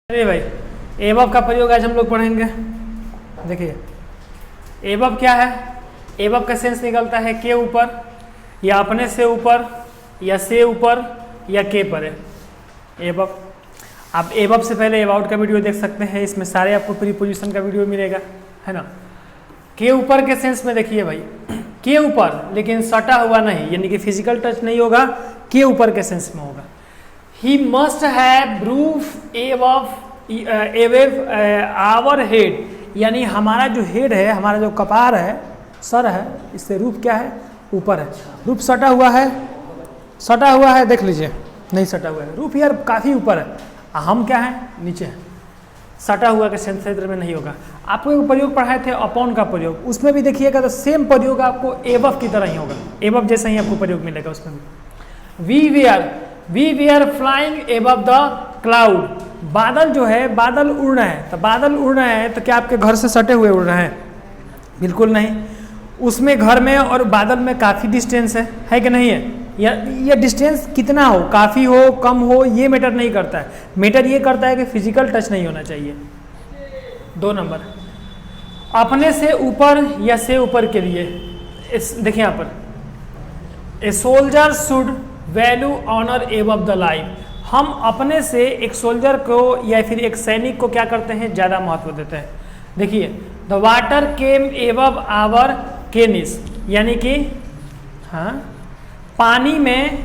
अरे भाई, एबव का प्रयोग आज हम लोग पढ़ेंगे। देखिए एबव क्या है। एबव का सेंस निकलता है के ऊपर, या अपने से ऊपर, या से ऊपर, या के पर है एबव। आप एबव से पहले एबाउट का वीडियो देख सकते हैं, इसमें सारे आपको प्रीपोजिशन का वीडियो मिलेगा, है ना। के ऊपर के सेंस में देखिए भाई, के ऊपर लेकिन सटा हुआ नहीं, यानी कि फिजिकल टच नहीं होगा, के ऊपर के सेंस में होगा। He must have roof above our head, यानी हमारा जो हेड है, हमारा जो कपार है, सर है, इससे रूफ क्या है, ऊपर है। रूफ सटा हुआ है, सटा हुआ है, देख लीजिए, नहीं सटा हुआ है रूफ यार, काफ़ी ऊपर है। हम क्या है, नीचे है। सटा हुआ के सेंस क्षेत्र में नहीं होगा। आपको एक प्रयोग पढ़ाए थे अपॉन का प्रयोग, उसमें भी देखिएगा तो सेम प्रयोग आपको एबव की तरह ही होगा, एबव जैसा ही आपको प्रयोग मिलेगा उसमें भी। We were flying above the cloud, बादल जो है, बादल उड़ रहे हैं, तो बादल उड़ रहे हैं तो क्या आपके घर से सटे हुए उड़ रहे हैं? बिल्कुल नहीं। उसमें घर में और बादल में काफ़ी डिस्टेंस है कि नहीं है? या डिस्टेंस कितना हो, काफ़ी हो, कम हो, ये मैटर नहीं करता है। मैटर ये करता है कि फिजिकल टच नहीं होना चाहिए। 2 नंबर, अपने से ऊपर या से ऊपर के लिए देखिए यहाँ पर, a soldier should value honour above the life, हम अपने से एक सोल्जर को या फिर एक सैनिक को क्या करते हैं, ज़्यादा महत्व देते हैं। देखिए the water came above our knees, यानी कि हाँ, पानी में,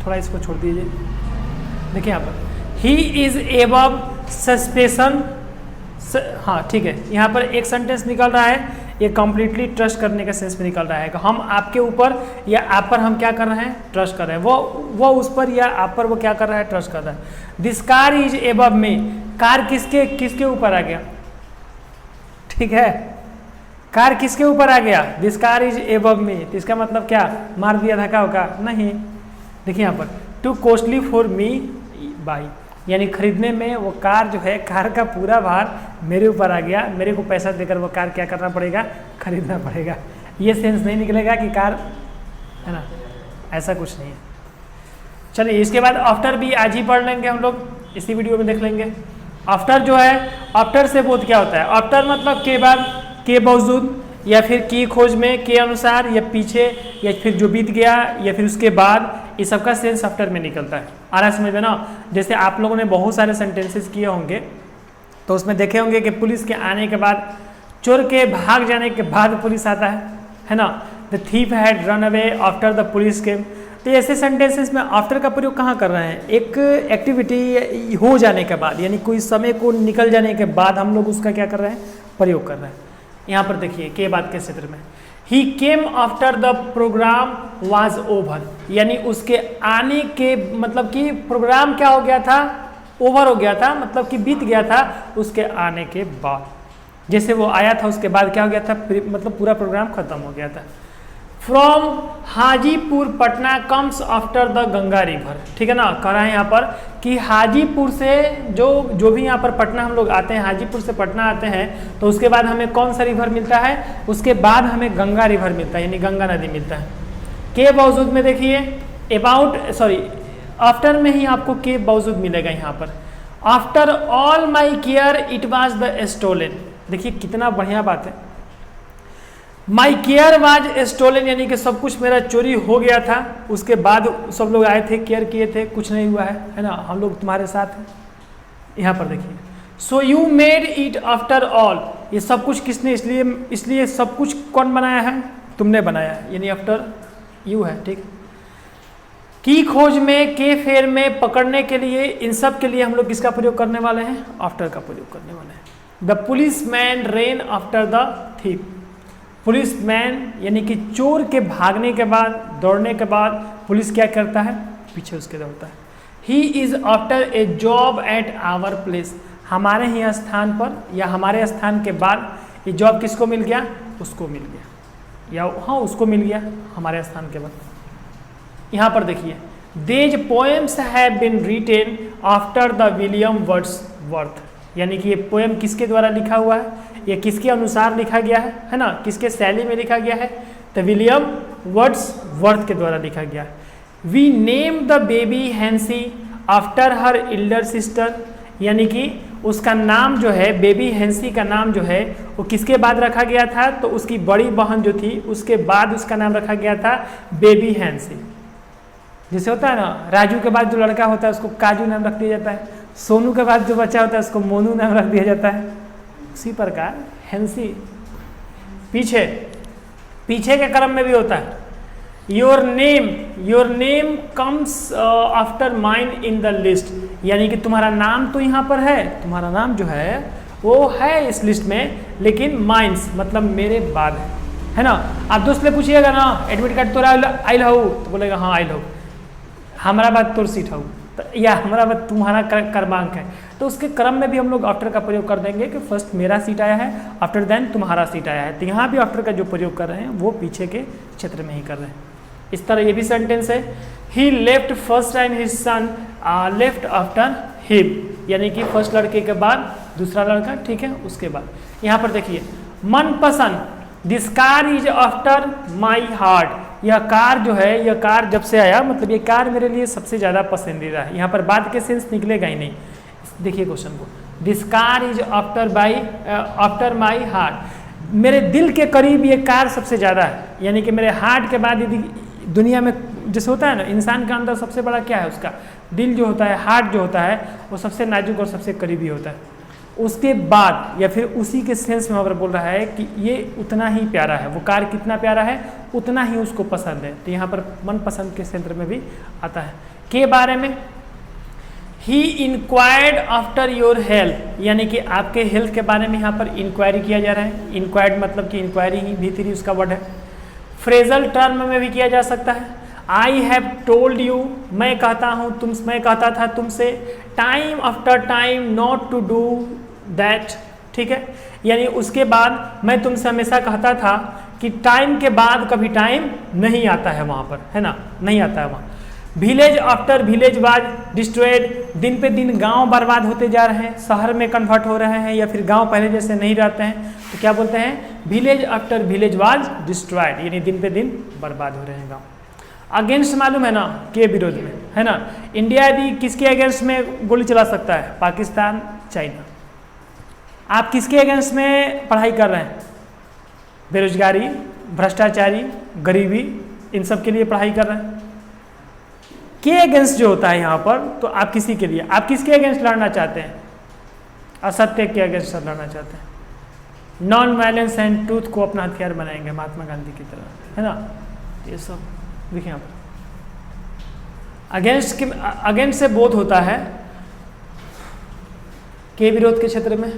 थोड़ा इसको छोड़ दीजिए, देखिए यहाँ पर ही इज एबव सस्पेंशन, हाँ ठीक है, यहाँ पर एक सेंटेंस निकल रहा है, ये कम्प्लीटली ट्रस्ट करने का सेंस में निकल रहा है कि हम आपके ऊपर या आप पर हम क्या कर रहे हैं, ट्रस्ट कर रहे हैं। वो उस पर या आप पर वो क्या कर रहा है, ट्रस्ट कर रहा है। This car is above me, car किसके ऊपर आ गया, ठीक है, कार किसके ऊपर आ गया, दिस कार इज एबव मी, तो इसका मतलब क्या, मार दिया धक्का होगा नहीं। देखिए यहाँ पर to costly for me by, यानी खरीदने में वो कार जो है, कार का पूरा भार मेरे ऊपर आ गया, मेरे को पैसा देकर वो कार क्या करना पड़ेगा, खरीदना पड़ेगा। ये सेंस नहीं निकलेगा कि कार, है ना, ऐसा कुछ नहीं है। चलिए इसके बाद आफ्टर भी आज ही पढ़ लेंगे हम लोग, इसी वीडियो में देख लेंगे। आफ्टर जो है, आफ्टर से बोध क्या होता है, आफ्टर मतलब के बाद, के बावजूद, या फिर की खोज में, के अनुसार, या पीछे, या फिर जो बीत गया, या फिर उसके बाद, ये सबका सेंस आफ्टर में निकलता है। आ रहा है समझ में ना। जैसे आप लोगों ने बहुत सारे सेंटेंसेस किए होंगे, तो उसमें देखे होंगे कि पुलिस के आने के बाद, चोर के भाग जाने के बाद पुलिस आता है ना। The thief had run away after the police केम। तो ऐसे सेंटेंसेस में आफ्टर का प्रयोग कहाँ कर रहे हैं, एक एक्टिविटी हो जाने के बाद, यानी कोई समय को निकल जाने के बाद हम लोग उसका क्या कर रहे हैं, प्रयोग कर रहे हैं। यहाँ पर देखिए के बाद के क्षेत्र में, he came after the programme was over, यानी उसके आने के मतलब कि प्रोग्राम क्या हो गया था, ओवर हो गया था, मतलब कि बीत गया था उसके आने के बाद। जैसे वो आया था उसके बाद क्या हो गया था, मतलब पूरा प्रोग्राम खत्म हो गया था। From Hajipur Patna comes after the Ganga river, ठीक है ना। कह रहा है यहाँ पर कि हाजीपुर से जो भी यहाँ पर पटना हम लोग आते हैं, हाजीपुर से पटना आते हैं, तो उसके बाद हमें कौन सा रिवर मिलता है, उसके बाद हमें गंगा रिवर मिलता है, यानी गंगा नदी मिलता है। के बावजूद में देखिए आफ्टर में ही आपको के बावजूद मिलेगा यहाँ पर। After all my care it was the stolen, देखिए कितना बढ़िया बात है। माई केयर वाज स्टोलन, यानी कि सब कुछ मेरा चोरी हो गया था, उसके बाद सब लोग आए थे, केयर किए थे, कुछ नहीं हुआ है ना, हम लोग तुम्हारे साथ हैं। यहाँ पर देखिए so you made it after all, ये सब कुछ किसने, इसलिए सब कुछ कौन बनाया है, तुमने बनाया है, यानी आफ्टर यू है, ठीक। की खोज में, के फेर में, पकड़ने के लिए, इन सब के लिए हम लोग किसका प्रयोग करने वाले हैं, आफ्टर का प्रयोग करने वाले हैं। The police man rain after the thief, policeman यानी कि चोर के भागने के बाद, दौड़ने के बाद पुलिस क्या करता है, पीछे उसके दौड़ता है। He is after a job at our place, हमारे ही स्थान पर या हमारे स्थान के बाद ये जॉब किसको मिल गया, उसको मिल गया, या हाँ उसको मिल गया हमारे स्थान के बाद। यहाँ पर देखिए these poems have been written after the William Wordsworth, यानी कि ये पोएम किसके द्वारा लिखा हुआ है, ये किसके अनुसार लिखा गया है ना, किसके शैली में लिखा गया है, तो विलियम वर्ड्सवर्थ के द्वारा लिखा गया है। We name the baby Hansi after her elder sister, यानी कि उसका नाम जो है बेबी हैंसी का नाम जो है वो किसके बाद रखा गया था, तो उसकी बड़ी बहन जो थी उसके बाद उसका नाम रखा गया था बेबी हैंसी। जैसे होता है ना, राजू के बाद जो लड़का होता है उसको काजू नाम रख दिया जाता है, सोनू के बाद जो बच्चा होता है उसको मोनू नाम रख दिया जाता है, उसी प्रकार हैंसी पीछे पीछे के क्रम में भी होता है। Your name comes after mine in the list, यानी कि तुम्हारा नाम तो यहाँ पर है, तुम्हारा नाम जो है वो है इस लिस्ट में, लेकिन माइन्स मतलब मेरे बाद है ना। आप दोस्त से पूछिएगा ना एडमिट कार्ड तोरा आइल हो, तो बोलेगा हाँ आइल हो, हमारा बात तोर सीट हो, तो या हमारा बात तुम्हारा क्रमांक है, तो उसके क्रम में भी हम लोग आफ्टर का प्रयोग कर देंगे कि फर्स्ट मेरा सीट आया है, आफ्टर देन तुम्हारा सीट आया है। तो यहाँ भी आफ्टर का जो प्रयोग कर रहे हैं वो पीछे के क्षेत्र में ही कर रहे हैं। इस तरह ये भी सेंटेंस है, he left first and his son left after him, यानी कि फर्स्ट लड़के के बाद दूसरा लड़का, ठीक है, उसके बाद। यहाँ पर देखिए मनपसंद, this car is after my heart, यह कार जो है, यह कार जब से आया मतलब ये कार मेरे लिए सबसे ज़्यादा पसंदीदा है। यहाँ पर बाद के सेंस निकलेगा ही नहीं। देखिए क्वेश्चन को, this car is after my heart, मेरे दिल के करीब ये कार सबसे ज़्यादा है, यानी कि मेरे हार्ट के बाद यदि दुनिया में जैसे होता है ना, इंसान के अंदर सबसे बड़ा क्या है, उसका दिल जो होता है, हार्ट जो होता है वो सबसे नाजुक और सबसे करीबी होता है। उसके बाद या फिर उसी के सेंस में अगर बोल रहा है कि ये उतना ही प्यारा है, वो कार कितना प्यारा है उतना ही उसको पसंद है, तो यहाँ पर मनपसंद के क्षेत्र में भी आता है। के बारे में, ही इंक्वायर्ड आफ्टर योर हेल्थ, यानी कि आपके हेल्थ के बारे में यहाँ पर इंक्वायरी किया जा रहा है। इंक्वायर्ड मतलब कि इंक्वायरी ही भीतरी उसका वर्ड है। फ्रेजल टर्म में भी किया जा सकता है। आई हैव टोल्ड यू, मैं कहता हूँ मैं कहता था तुमसे, time after time not to do that, ठीक है, यानी उसके बाद मैं तुमसे हमेशा कहता था कि टाइम के बाद कभी टाइम नहीं आता है वहाँ पर, है ना, नहीं आता है वहाँ। Village after village was destroyed, दिन पे दिन गांव बर्बाद होते जा रहे हैं, शहर में कन्वर्ट हो रहे हैं, या फिर गांव पहले जैसे नहीं रहते हैं, तो क्या बोलते हैं, village after village was destroyed, यानी दिन पे दिन बर्बाद हो रहे हैं गाँव। अगेंस्ट मालूम है ना, के विरोध में, है ना। इंडिया यदि किसके अगेंस्ट में गोली चला सकता है, पाकिस्तान, चाइना। आप किसके अगेंस्ट में पढ़ाई कर रहे हैं, बेरोजगारी, भ्रष्टाचारी, गरीबी, इन सब के लिए पढ़ाई कर रहे हैं। के अगेंस्ट जो होता है यहाँ पर, तो आप किसी के लिए, आप किसके अगेंस्ट लड़ना चाहते हैं, असत्य के अगेंस्ट लड़ना चाहते हैं। नॉन वायलेंस एंड ट्रूथ को अपना हथियार बनाएंगे महात्मा गांधी की तरह, है ना। ये सब देखिए यहाँ पर अगेंस्ट से बोध होता है के विरोध के क्षेत्र में।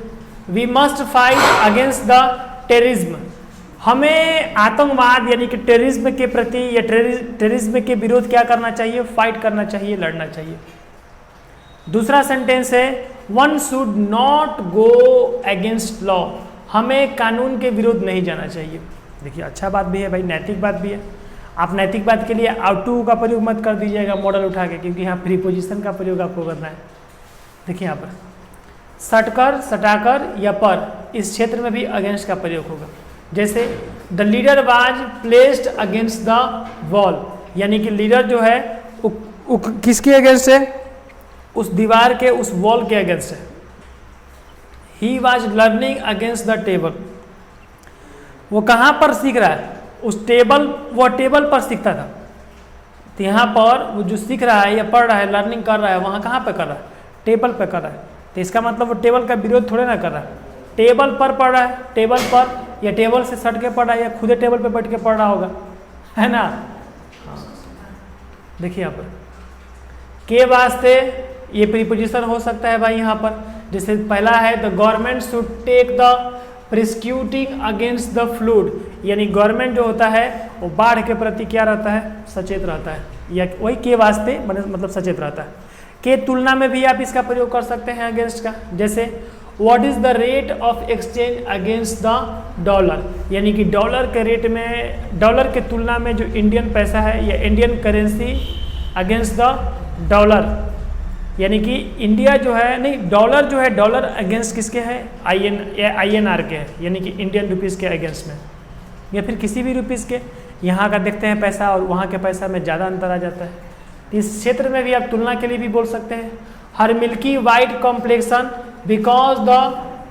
We must fight against the terrorism, हमें आतंकवाद यानी कि टेररिज्म के प्रति या टेररिज्म के विरोध क्या करना चाहिए, फाइट करना चाहिए, लड़ना चाहिए। दूसरा सेंटेंस है, one should not go against law, हमें कानून के विरोध नहीं जाना चाहिए। देखिए अच्छा बात भी है भाई, नैतिक बात भी है। आप नैतिक बात के लिए आउट टू का प्रयोग मत कर दीजिएगा मॉडल उठा के, क्योंकि यहाँ प्रीपोजिशन का प्रयोग आपको करना है। देखिए यहाँ पर सटकर, सटाकर या पर, इस क्षेत्र में भी अगेंस्ट का प्रयोग होगा। जैसे the leader was placed against the wall, यानी कि लीडर जो है किसके अगेंस्ट है, उस दीवार के, उस वॉल के अगेंस्ट है। He was learning against the table, वो कहाँ पर सीख रहा है, उस टेबल, वो टेबल पर सीखता था। तो यहाँ पर वो जो सीख रहा है या पढ़ रहा है, लर्निंग कर रहा है, वहाँ कहाँ पे कर रहा है, टेबल पे कर रहा है। तो इसका मतलब वो टेबल का विरोध थोड़े ना कर रहा है, टेबल पर पढ़ रहा है, टेबल पर या टेबल से सट के पढ़ रहा है, या खुदे टेबल पे बैठ के पढ़ रहा होगा, है ना। हाँ। देखिए यहाँ पर के वास्ते ये प्रीपोजिशन हो सकता है भाई यहाँ पर। जैसे पहला है, the government should take the prosecuting against the flood, यानी गवर्नमेंट जो होता है वो बाढ़ के प्रति क्या रहता है, सचेत रहता है, या वही के वास्ते मतलब सचेत रहता है। के तुलना में भी आप इसका प्रयोग कर सकते हैं अगेंस्ट का। जैसे what is the rate of exchange against the dollar, यानी कि डॉलर के रेट में, डॉलर के तुलना में जो इंडियन पैसा है या Indian currency against the dollar, यानी कि इंडिया जो है, नहीं डॉलर जो है, डॉलर अगेंस्ट किसके है, INR के है, यानी कि इंडियन रुपीज़ के अगेंस्ट में, या फिर किसी भी रुपीज़ के। यहाँ का देखते हैं पैसा और वहाँ के पैसा में ज़्यादा अंतर आ जाता है। इस क्षेत्र में भी आप तुलना के लिए भी बोल सकते हैं। Her milky white complexion because the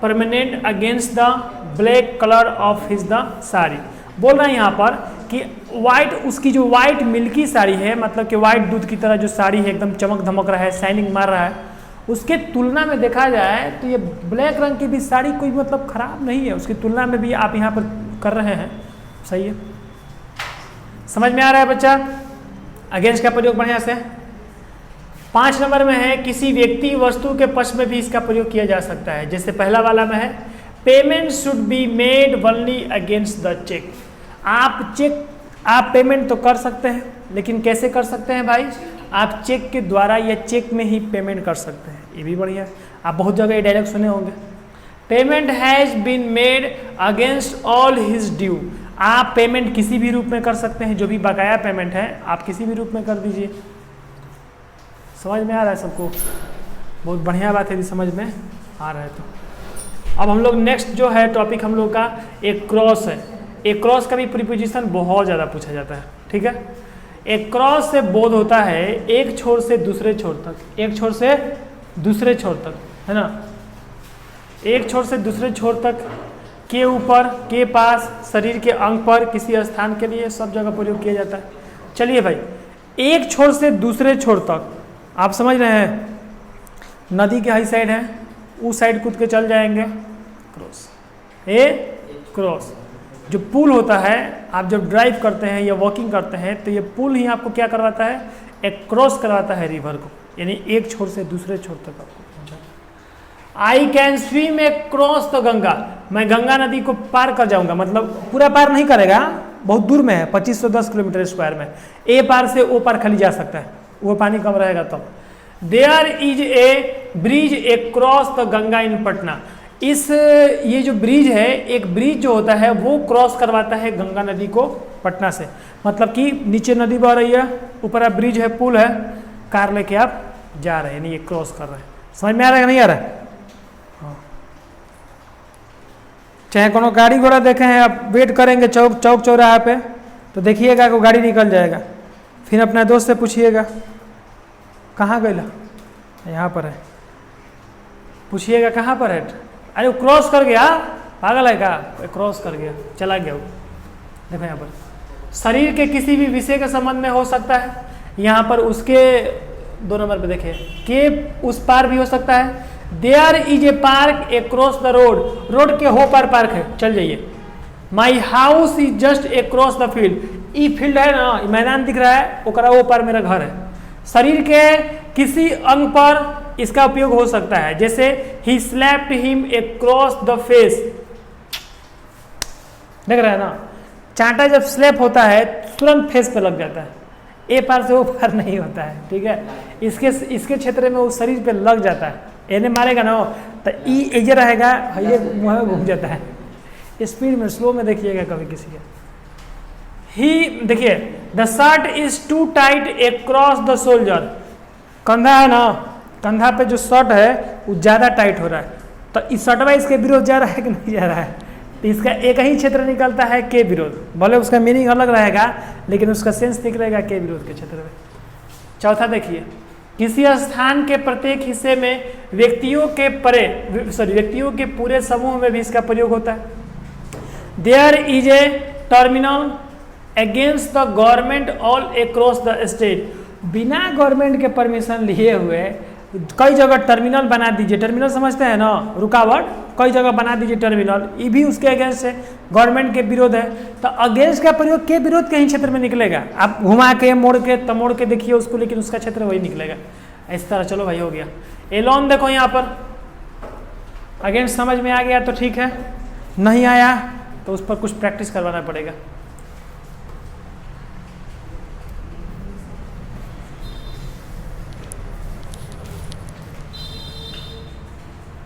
permanent against the black colour of his the sari. बोल रहे हैं यहाँ पर कि वाइट, उसकी जो वाइट मिल्की साड़ी है, मतलब कि वाइट दूध की तरह जो साड़ी है, एकदम चमक धमक रहा है, शाइनिंग मार रहा है, उसके तुलना में देखा जाए तो ये ब्लैक रंग की भी साड़ी कोई मतलब खराब नहीं है, उसकी तुलना में भी आप यहाँ पर कर रहे हैं, सही है। समझ में आ रहा है बच्चा? अगेंस्ट का प्रयोग बढ़िया से। 5 नंबर में है किसी व्यक्ति वस्तु के पक्ष में भी इसका प्रयोग किया जा सकता है। जैसे पहला वाला में है payment should be made only against the cheque. आप पेमेंट तो कर सकते हैं, लेकिन कैसे कर सकते हैं भाई? आप चेक के द्वारा या चेक में ही पेमेंट कर सकते हैं। ये भी बढ़िया है, आप बहुत जगह ये डायलॉग सुने होंगे। Payment has been made against all his due. आप पेमेंट किसी भी रूप में कर सकते हैं, जो भी बकाया पेमेंट है आप किसी भी रूप में कर दीजिए। समझ में आ रहा है सबको? बहुत बढ़िया बात है, यदि समझ में आ रहा है तो। अब हम लोग नेक्स्ट जो है टॉपिक हम लोग का एक क्रॉस है। एक क्रॉस का भी प्रीपोजिशन बहुत ज़्यादा पूछा जाता है, ठीक है। एक क्रॉस से बोध होता है एक छोर से दूसरे छोर तक, एक छोर से दूसरे छोर तक, है ना। एक छोर से दूसरे छोर तक, के ऊपर, के पास, शरीर के अंग पर, किसी स्थान के लिए, सब जगह प्रयोग किया जाता है। चलिए भाई, एक छोर से दूसरे छोर तक, आप समझ रहे हैं, नदी के हाई साइड है, उस साइड कूद के चल जाएंगे, क्रॉस। ए क्रॉस जो पुल होता है, आप जब ड्राइव करते हैं या वॉकिंग करते हैं तो ये पुल ही आपको क्या करवाता है? एक क्रॉस करवाता है रिवर को, यानी एक छोर से दूसरे छोर तक आपको पहुंचाता। I can swim A cross the Ganga. मैं गंगा नदी को पार कर जाऊंगा, मतलब पूरा पार नहीं करेगा, बहुत दूर में है, 2510 किलोमीटर स्क्वायर में। ए पार से ओ पार खाली जा सकता है, वो पानी कम रहेगा तब। There is a bridge a cross the Ganga in Patna. ये जो ब्रिज है, एक ब्रिज जो होता है वो क्रॉस करवाता है गंगा नदी को पटना से। मतलब कि नीचे नदी बह रही है, ऊपर आप ब्रिज है, पुल है, कार लेके आप जा रहे हैं, यानी ये क्रॉस कर रहे हैं। समझ में आ रहा है कि नहीं आ रहा है? हाँ। चाहे कोनो गाड़ी घोड़ा देखे हैं, आप वेट करेंगे चौक चौराहा पे, तो देखिएगा कि गाड़ी निकल जाएगा, फिर अपना दोस्त से पूछिएगा कहाँ गया, यहाँ पर है, पूछिएगा कहाँ पर है, अरे वो क्रॉस कर गया, पागल है क्या, क्रॉस कर गया, चला गया वो। देखो यहाँ पर शरीर के किसी भी विषय के संबंध में हो सकता है, यहाँ पर उसके 2 नंबर पे देखिए, के उस पार भी हो सकता है। There is a park A cross the road. Road के हो पार पार्क है, चल जाइए। My house is just A cross the field. ई फील्ड है ना, मैदान दिख रहा है, ओकरा वो पार मेरा घर है। शरीर के किसी अंग पर इसका उपयोग हो सकता है, जैसे ही slapped him a cross the face. देख रहा है ना, चांटा जब स्लैप होता है तुरंत फेस पे लग जाता है, ए पार से वो पार नहीं होता है, ठीक है। इसके क्षेत्र में वो शरीर पे लग जाता है, एने मारेगा ना तो ई एजे रहेगा, ये मुँह में घूम जाता है। स्पीड में, स्लो में देखिएगा कभी किसी का। ही देखिए, the shirt is too tight A cross the shoulder. कंधा है ना, कंधा पे जो शर्ट है वो ज़्यादा टाइट हो रहा है, तो इस शर्टवा इसके विरोध जा रहा है कि नहीं जा रहा है? तो इसका एक ही क्षेत्र निकलता है के विरोध, भले उसका मीनिंग अलग रहेगा लेकिन उसका सेंस निकलेगा के विरोध के क्षेत्र में। चौथा देखिए, किसी स्थान के प्रत्येक हिस्से में व्यक्तियों के पूरे समूह में भी इसका प्रयोग होता है। There is a terminal against the government all across the state. बिना गवर्नमेंट के परमिशन लिए हुए कई जगह टर्मिनल बना दीजिए। टर्मिनल समझते हैं ना, रुकावट, कई जगह बना दीजिए टर्मिनल, ये भी उसके अगेंस्ट है, गवर्नमेंट के विरोध है। तो अगेंस्ट का प्रयोग के विरोध के ही क्षेत्र में निकलेगा। आप घुमा के मोड़ के तमोड़ के देखिए उसको, लेकिन उसका क्षेत्र वही निकलेगा इस तरह। चलो भाई, हो गया। एलोन देखो यहाँ पर, अगेंस्ट समझ में आ गया तो ठीक है, नहीं आया तो उस पर कुछ प्रैक्टिस करवाना पड़ेगा।